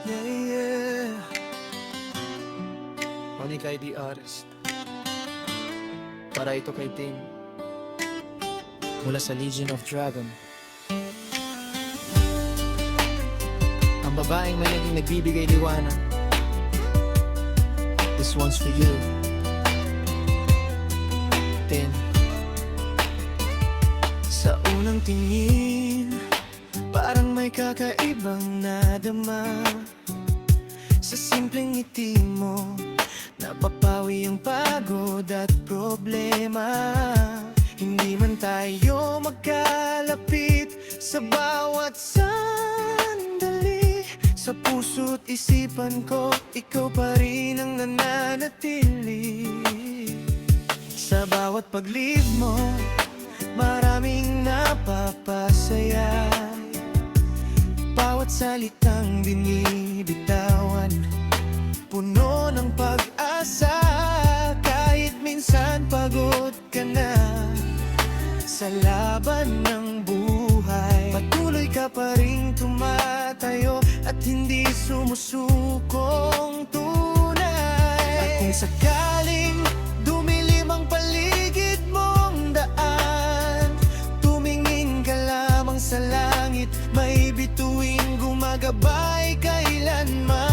yeah. Oni kay di artist. Para ito kay Tim. Mula sa Legion of Dragon. Ang babaeng may naging nagbibigay liwanag. This one's for you. Tim. Sa unang tingin, parang may kakaibang nadama. Sa simpleng ngiti mo, napapawi ang pagod at problema. Hindi man tayo magkalapit sa bawat sandali. Sa puso't isipan ko, ikaw pa rin ang nananatili. Sa bawat pag-leave mo, maraming napapasaya. Bawat salitang binibitawan, puno ng pag-asa. Kahit minsan pagod ka na sa laban ng buhay, patuloy ka pa rin tumatayo at hindi sumusukong tunay. At kung sakaling dumilim ang paligid mong daan, tumingin ka lamang sa langit, may bituing gumagabay kailanman.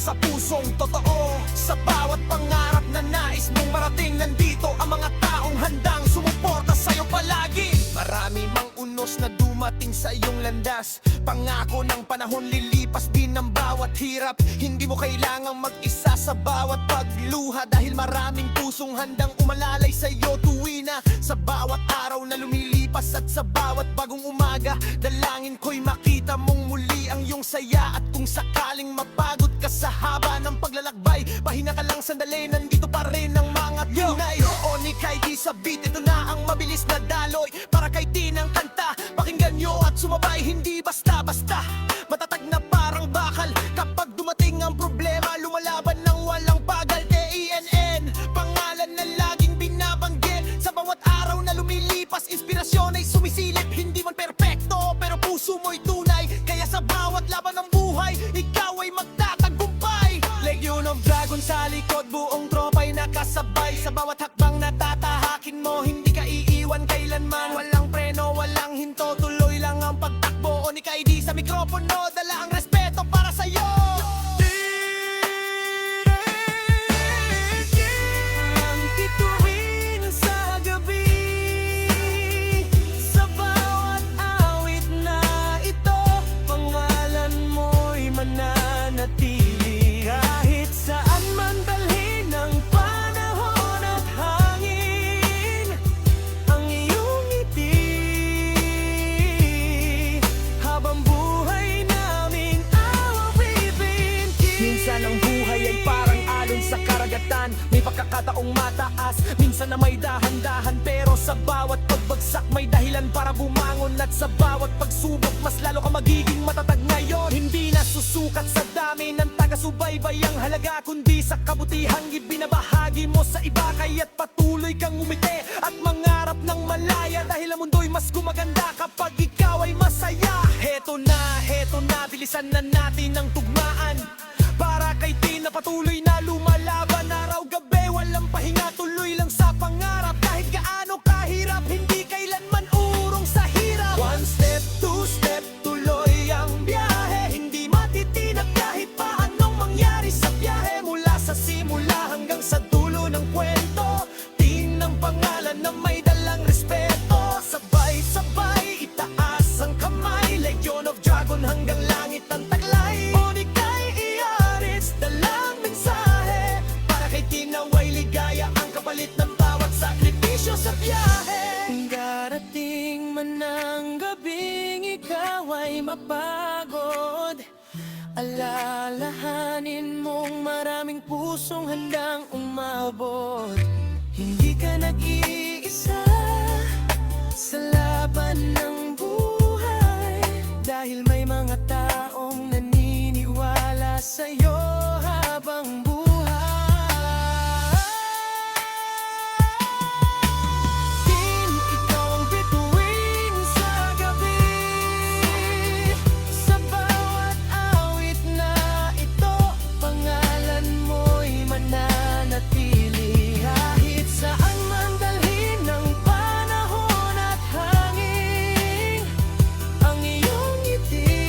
Sa pusong totoo, sa bawat pangarap na nais mong marating, nandito ang mga taong handang sumuporta sa'yo palagi. Marami mang unos na dumating sa iyong landas, pangako ng panahon lilipas din ang bawat hirap. Hindi mo kailangang mag-isa sa bawat pagluha, dahil maraming pusong handang umalalay sa iyo tuwina. Sa bawat araw na lumilipas at sa bawat bagong umaga, dalangin ko'y makita mong muli ang iyong saya. At kung sakaling mapagod ka sa haba ng paglalakbay, pahinga ka lang sandali, nandito pa rin ang mga tunay. Oni kay di sa beat, ito na ang mabilis na daloy. Para kay Tinang kanta, pakinggan nyo at sumabay. Hindi basta-basta, matatag na parang bakal. Kapag dumating ang problema, lumalaban ng walang pagal. TENN, pangalan na laging binabanggit. Sa bawat araw na lumilipas, inspirasyon ay sumisilip. Hindi man perpekto, pero puso mo'y tunay. Kaya sa bawat laban ng buhay, ikaw ay magtatagumpay. Legion of Dragon sa likod, buong tropa'y nakasabay. Sa bawat hakbang na tatahakin mo, hindi ka iiwan kailanman. Walang preno, walang hinto, tuloy lang ang pagtakbo. Oni kay di sa mikropono, dala ang respeto para sa'yo. May pagkakataong mataas, minsan na may dahan-dahan, pero sa bawat pagbagsak may dahilan para bumangon. At sa bawat pagsubok, mas lalo ka magiging matatag ngayon. Hindi na susukat sa dami ng taga-subaybay ang halaga, kundi sa kabutihang ibinabahagi mo sa iba. Kaya't patuloy kang umiti at mangarap ng malaya, dahil ang mundo'y mas gumaganda kapag ikaw ay masaya. Heto na, bilisan na natin ang tugmaan. Para kay Tina, patuloy na lumalaban, araw-gabi, walang pahinga, tuloy lang sa pangarap. Kahit gaano kahirap, hindi kailanman urong sa hirap. One step, two step, tuloy ang biyahe. Hindi matitinag kahit pa anong mangyari sa biyahe. Mula sa simula hanggang sa dulo ng kwento, Tinang pangalan na may dalang respeto. Sabay-sabay, itaas ang kamay. Legion of Dragon hanggang langit ang taglay. Dalang mensahe mapagod. Alalahanin mong maraming pusong handang umabot. Hindi ka nag-iisa sa laban ng buhay, dahil may mga taong naniniwala sa'yo habang buhay. Din ikaw ang bituin sa gabi, sa bawat awit na ito, pangalan mo'y mananatili. Kahit saan man dalhin ng panahon at hangin, ang iyong ngiti,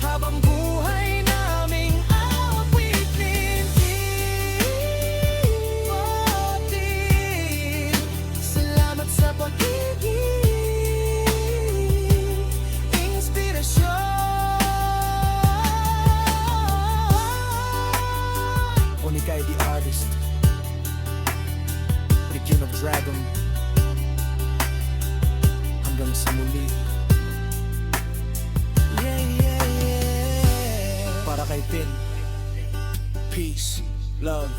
habang buhay naming awitin. Salamat sa pag-ibig, inspirasyon. Onikay the artist, Legion of Dragon. Hanggang sa muli, Yeah, yeah, yeah. para kay Tin. Peace, love,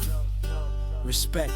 respect.